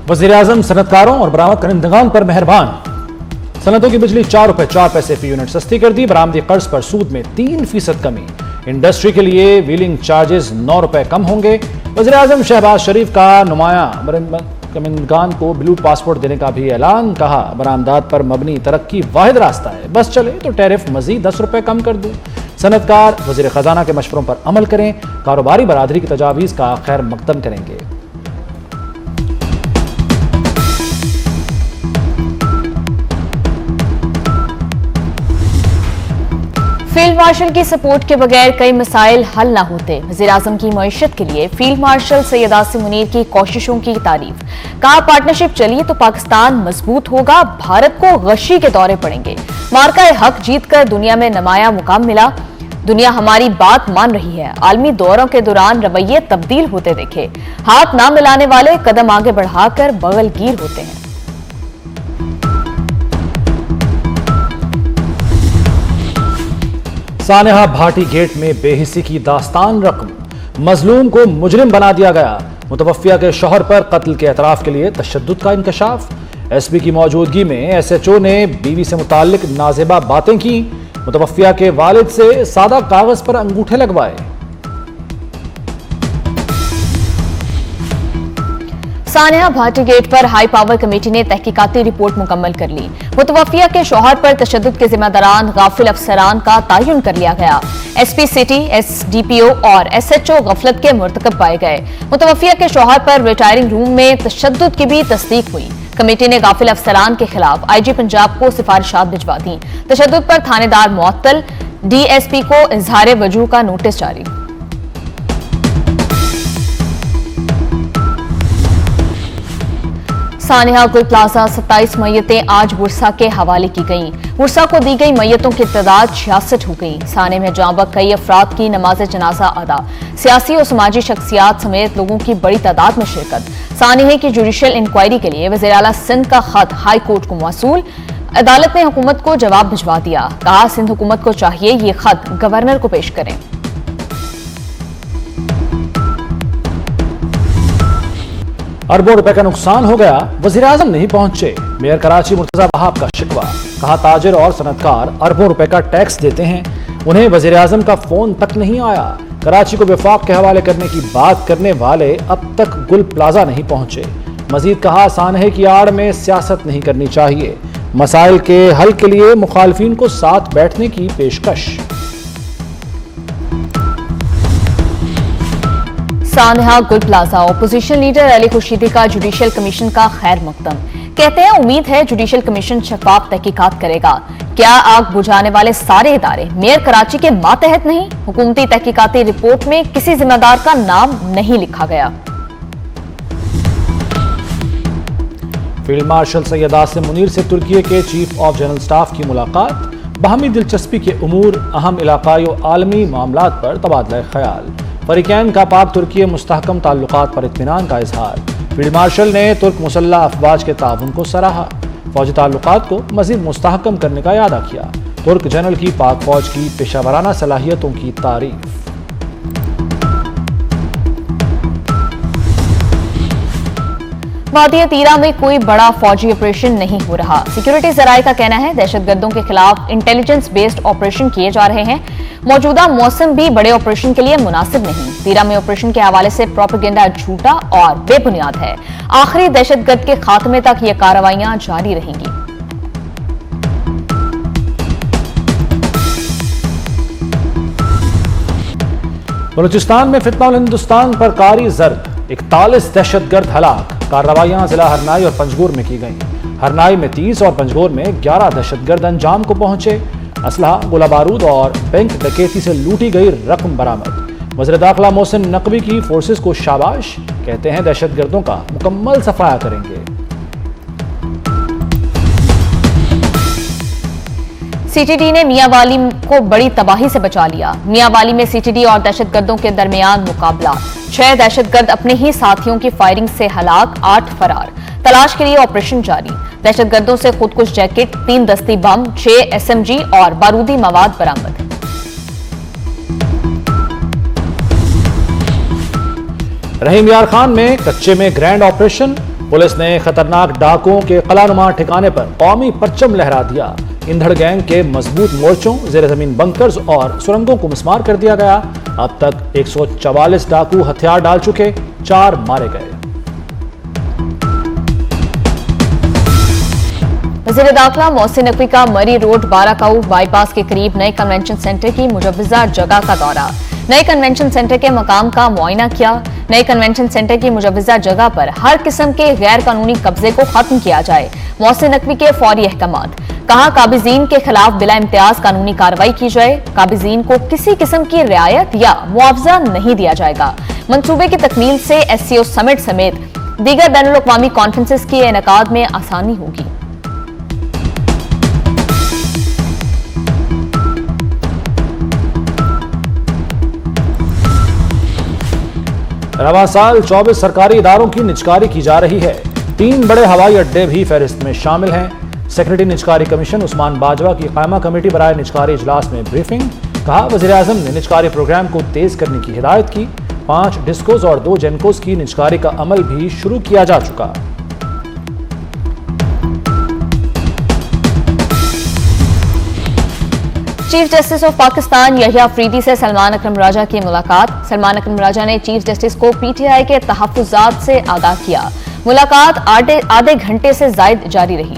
वज़ीर-ए-आज़म सनतकारों और बरामद करंदगान पर मेहरबान। सनतों की बिजली 4 रुपए 4 पैसे फी यूनिट सस्ती कर दी। बरामदी कर्ज पर सूद में 3% कमी। इंडस्ट्री के लिए व्हीलिंग चार्जेस 9 रुपए कम होंगे। वज़ीर-ए-आज़म शहबाज शरीफ का नुमाया करंदगान को ब्लू पासपोर्ट देने का भी ऐलान। कहा, बरामदात पर मबनी तरक्की वाहिद रास्ता है। बस चले तो टैरिफ मजीद 10 रुपए कम कर दूं। सनतकार वज़ीर खजाना के मशवरों पर अमल करें। कारोबारी बरादरी की तजावीज़ का खैर मकदम करेंगे। फील्ड मार्शल की सपोर्ट के बगैर कई मसाइल हल न होते। वज़ीर-ए-आज़म की मईशत के लिए फील्ड मार्शल सैयद आसिम मुनीर की कोशिशों की तारीफ। कहा, पार्टनरशिप चली तो पाकिस्तान मजबूत होगा, भारत को गशी के दौरे पड़ेंगे। मार्का हक जीतकर दुनिया में नमाया मुकाम मिला। दुनिया हमारी बात मान रही है। आलमी दौरों के दौरान रवैये तब्दील होते देखे। हाथ ना मिलाने वाले कदम आगे बढ़ाकर बगलगीर होते हैं। सानेहा भाटी गेट में बेहिसी की दास्तान रकम। मजलूम को मुजरिम बना दिया गया। मुतवफ़िया के शौहर पर कत्ल के एतराफ़ के लिए तशद्दुद का इंकशाफ। एसपी की मौजूदगी में एसएचओ ने बीवी से मुताल्लिक नाज़ेबा बातें की। मुतवफ़िया के वालिद से सादा कागज पर अंगूठे लगवाए। सानेहा भाटी गेट पर हाई पावर कमेटी ने तहकीकाती रिपोर्ट मुकम्मल कर ली। मुतवफ़िया के शौहर पर तशद्दुद के जिम्मेदारान गाफिल अफसरान का तयन कर लिया गया। एसपी सिटी, एसडीपीओ और एसएचओ गफलत के मुर्तकब पाए गए। मुतवफ़िया के शौहर पर रिटायरिंग रूम में तशद्दुद की भी तस्दीक हुई। कमेटी ने गाफिल अफसरान के खिलाफ आईजी पंजाब को सिफारिशात भिजवा दी। तशद्दुद पर थानेदार मुअत्तल, डीएसपी को इजहार वजूह का नोटिस जारी। सानेहा गुल प्लाजा 27 मैयतें आज बुरसा के हवाले की गईं। बुरसा को दी गई मैयतों की तादाद 66 हो गई। साने में जांबक कई अफराद की नमाज जनाजा अदा। सियासी और समाजी शख्सियात समेत लोगों की बड़ी तादाद में शिरकत। सानेहा की जुडिशल इंक्वायरी के लिए वज़ीर आला सिंध का खत हाई कोर्ट को मौसूल। अदालत ने हुकूमत को जवाब भिजवा दिया। कहा, सिंध हुकूमत को चाहिए ये खत गवर्नर को पेश करें। अरबों रुपए का नुकसान हो गया, वज़ीर-ए-आज़म नहीं पहुंचे। मेयर कराची मुर्तजा वहाब का शिकवा। कहा, ताजिर और सनतकार अरबों रुपए का टैक्स देते हैं, उन्हें वज़ीर-ए-आज़म का फोन तक नहीं आया। कराची को विफाक के हवाले करने की बात करने वाले अब तक गुल प्लाजा नहीं पहुंचे। मजीद कहा, सानहे की आड़ में सियासत नहीं करनी चाहिए। मसाइल के हल के लिए मुखालफिन को साथ बैठने की पेशकश। सानेहा गुल plaza opposition leader Ali Khurshidi का जुडिशल कमीशन का खैर मकदम। कहते हैं, उम्मीद है जुडिशल कमीशन शफाफ तहकीकात करेगा। क्या आग बुझाने वाले सारे इदारे मेयर कराची के मातहत नहीं? हुकूमती तहकीकाती रिपोर्ट में किसी जिम्मेदार का नाम नहीं लिखा गया। फील्ड मार्शल सैयद आसिम मुनीर से तुर्की के चीफ ऑफ जनरल स्टाफ की मुलाकात। बाहमी दिलचस्पी के उमूर, अहम इलाकाई और आलमी मामलात पर तबादला ख्याल। फरीकैन का पाक तुर्की मुस्तहकम ताल्लुकात पर इत्मीनान का इजहार। फील्ड मार्शल ने तुर्क मुसल्लह अफवाज के ताउन को सराहा। फौजी ताल्लुकात को मजीद मुस्तहकम करने का यादा किया। तुर्क जनरल की पाक फौज की पेशावराना सलाहियतों की तारीफ। वादिया तीरा में कोई बड़ा फौजी ऑपरेशन नहीं हो रहा। सिक्योरिटी जराये का कहना है, दहशतगर्दों के खिलाफ इंटेलिजेंस बेस्ड ऑपरेशन किए जा रहे हैं। मौजूदा मौसम भी बड़े ऑपरेशन के लिए मुनासिब नहीं। तीरा में ऑपरेशन के हवाले से प्रोपेगेंडा झूठा और बेबुनियाद है। आखिरी दहशतगर्द के खात्मे तक ये कार्रवाइयां जारी रहेंगी। बलूचिस्तान में फितना हिंदुस्तान पर कारी जर्द। 41 दहशतगर्द हलाक। कार्रवाइयां जिला हरनाई और पंजगोर में की गईं। हरनाई में 30 और पंजगोर में 11 दहशतगर्द अंजाम को पहुंचे। असलहा, गोला बारूद और बैंक डकैती से लूटी गई रकम बरामद। वज़ीर दाखिला मोहसिन नकवी की फोर्सेस को शाबाश। कहते हैं, दहशतगर्दों का मुकम्मल सफाया करेंगे। सीटीडी ने मियांवाली को बड़ी तबाही से बचा लिया। मियांवाली में सीटीडी और दहशतगर्दों के दरमियान मुकाबला। 6 दहशतगर्द अपने ही साथियों की फायरिंग से हलाक, 8 फरार। तलाश के लिए ऑपरेशन जारी। दहशतगर्दों से खुदकुश जैकेट, 3 दस्ती बम, 6 एसएमजी और बारूदी मवाद बरामद। रहीम यार खान में कच्चे में ग्रैंड ऑपरेशन। पुलिस ने खतरनाक डाकुओं के कलानुमा ठिकाने पर कौमी परचम लहरा दिया। इंधड़ गैंग के मजबूत मोर्चों, जेर जमीन बंकर्स और सुरंगों को मिसमार कर दिया गया। अब तक 144 डाकू हथियार डाल चुके, 4 मारे गए। वज़ीर दाखिला मोहसिन नकवी का मरी रोड बाराकाऊ बाईपास के करीब नए कन्वेंशन सेंटर की मुजव्वजा जगह का दौरा। नए कन्वेंशन सेंटर के मकाम का मुआयना किया। नए कन्वेंशन सेंटर की मुजव्वजा जगह पर हर किस्म के गैर कानूनी कब्जे को खत्म किया जाए, मोहसिन नकवी के फौरी अहकामात। कहा, काबिजीन के खिलाफ बिला इम्तियाज कानूनी कार्रवाई की जाए। काबिजीन को किसी किस्म की रियायत या मुआवजा नहीं दिया जाएगा। मंसूबे की तकमील से SCO समिट समेत दीगर बैनुल अक़वामी कॉन्फ्रेंसेस के इनेकाद में आसानी होगी। रवा साल 24 सरकारी इदारों की निजकारी की जा रही है। 3 बड़े हवाई अड्डे भी फहरिस्त में शामिल हैं। सेक्रेटरी निजकारी कमीशन उस्मान बाजवा की कायमा कमेटी बराए निजकारी इजलास में ब्रीफिंग। कहा, वज़ीर आज़म ने निजकारी प्रोग्राम को तेज करने की हिदायत की। 5 डिस्कोज और 2 जेनकोज की निजकारी का अमल भी शुरू किया जा चुका। Chief justice of Pakistan Yahya Afridi से सलमान अकरम राजा की मुलाकात। सलमान अकरम राजा ने चीफ जस्टिस को PTI के तहफ्फुज़ात से आगाह किया। मुलाकात आधे घंटे से जायद जारी रही।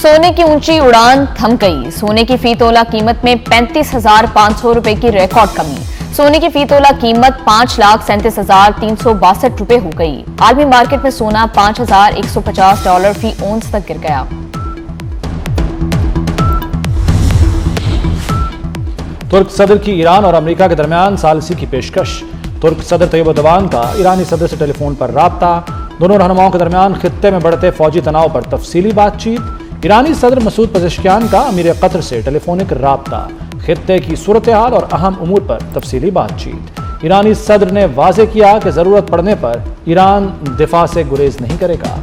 सोने की ऊंची उड़ान थम गई। सोने की फी तोला कीमत में 35,500 रुपए की रिकॉर्ड कमी। सोने की फी तोला कीमत 5,37,362 रुपए हो गई। आलमी मार्केट में सोना $5,150 फी औंस तक गिर गया। तुर्क सदर की ईरान और अमेरिका के दरमियान सालिसी की पेशकश। तुर्क सदर तैयब एर्दोगान का ईरानी सदर से टेलीफोन पर राब्ता। दोनों रहनुमाओं के दरमियान खित्ते में बढ़ते फौजी तनाव पर तफसीली बातचीत। ईरानी सदर मसूद पज़ेश्कियान का अमीर कतर से टेलीफोनिक राब्ता। खित्ते की सूरत हाल और अहम उमूर पर तफसीली बातचीत। ईरानी सदर ने वाज़े किया कि जरूरत पड़ने पर ईरान दिफा से गुरेज नहीं करेगा।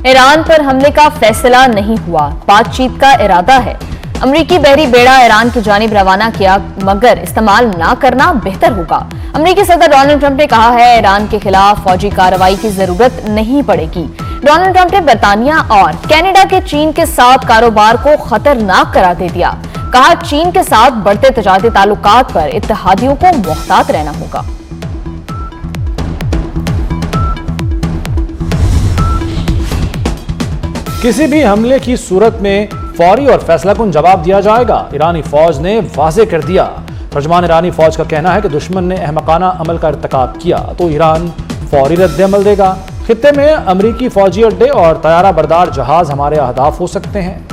ईरान पर हमले का फैसला नहीं हुआ, बातचीत का इरादा है। अमरीकी बहरी बेड़ा ईरान की जानिब रवाना किया, मगर इस्तेमाल ना करना बेहतर होगा। अमरीकी सदर डोनाल्ड ट्रंप ने कहा है, ईरान के खिलाफ फौजी कार्रवाई की जरूरत नहीं पड़ेगी। डोनाल्ड ट्रंप ने बरतानिया और कनाडा के चीन के साथ कारोबार को खतरनाक करार दे दिया। कहा, चीन के साथ बढ़ते तजारती ताल्लुकात पर इत्तेहादियों को मुहतात रहना होगा। किसी भी हमले की सूरत में फौरी और फैसलाकुन जवाब दिया जाएगा, ईरानी फौज ने वाज़े कर दिया। तर्जुमान ईरानी फौज का कहना है कि दुश्मन ने अहमकाना अमल का इर्तिकाब किया तो ईरान फौरी रद्द-ए-अमल देगा। खित्ते में अमरीकी फौजी अड्डे और तैयारा बरदार जहाज हमारे अहदाफ हो सकते हैं।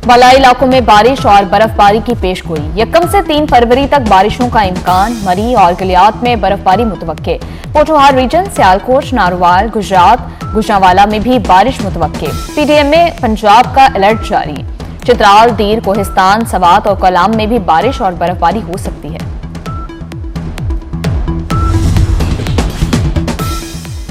बालाई इलाकों में बारिश और बर्फबारी की पेशगोई। 1 से 3 फरवरी तक बारिशों का इम्कान। मरी और गलियात में बर्फबारी मुतवक्के। पोठोहार रीजन, सियालकोट, नारोवाल, गुजरात, गुजरांवाला में भी बारिश मुतवक्के। PDM में पंजाब का अलर्ट जारी। चित्राल, दीर, कोहिस्तान, सवात और कोलाम में भी बारिश और बर्फबारी हो सकती है।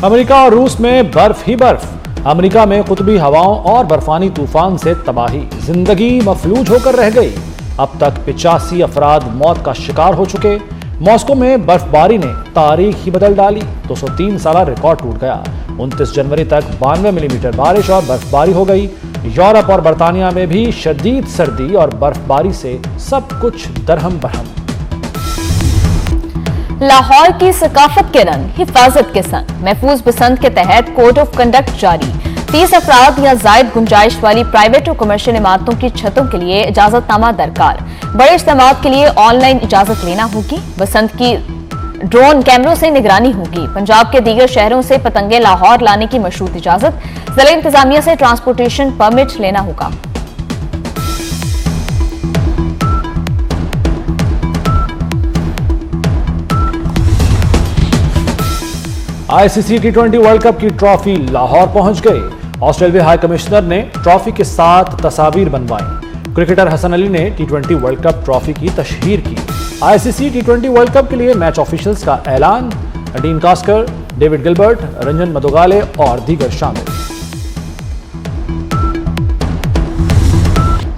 अमेरिका और रूस में बर्फ ही बर्फ। अमेरिका में कुतबी हवाओं और बर्फानी तूफान से तबाही, जिंदगी मफलूज होकर रह गई। अब तक 85 अफराद मौत का शिकार हो चुके। मॉस्को में बर्फबारी ने तारीख ही बदल डाली। 203 साला रिकॉर्ड टूट गया। 29 जनवरी तक 92 मिलीमीटर बारिश और बर्फबारी हो गई। यूरोप और बरतानिया में भी शदीद सर्दी और बर्फबारी से सब कुछ दरहम बरहम। लाहौर की सकाफत के रंग, हिफाजत के संग। महफूज बसंत के तहत कोड ऑफ कंडक्ट जारी। 30 अफराद या जायद गुंजाइश वाली प्राइवेट और कमर्शियल इमारतों की छतों के लिए इजाजतनामा दरकार। बड़े इज्तिमात के लिए ऑनलाइन इजाजत लेना होगी। बसंत की ड्रोन कैमरों से निगरानी होगी। पंजाब के दीगर शहरों से पतंगे लाहौर लाने की मशरूत इजाजत। जिला इंतजामिया से ट्रांसपोर्टेशन परमिट लेना होगा। ICC T20 वर्ल्ड कप की ट्रॉफी लाहौर पहुंच गई। ऑस्ट्रेलिया हाई कमिश्नर ने ट्रॉफी के साथ तस्वीर बनवाई। क्रिकेटर हसन अली ने T20 वर्ल्ड कप ट्रॉफी की तशहीर की। ICC T20 वर्ल्ड कप के लिए मैच ऑफिशियल्स का ऐलान। Dean Kaskar, David Gilbert, Ranjan Madugalle और दीगर शामिल।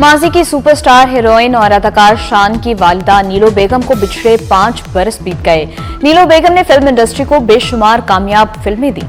माजी की सुपरस्टार हीरोइन और अदाकार शान की वालिदा नीलो बेगम को पिछले 5 बरस बीत गए। नीलो बेगम ने फिल्म इंडस्ट्री को बेशुमार कामयाब फिल्में दी।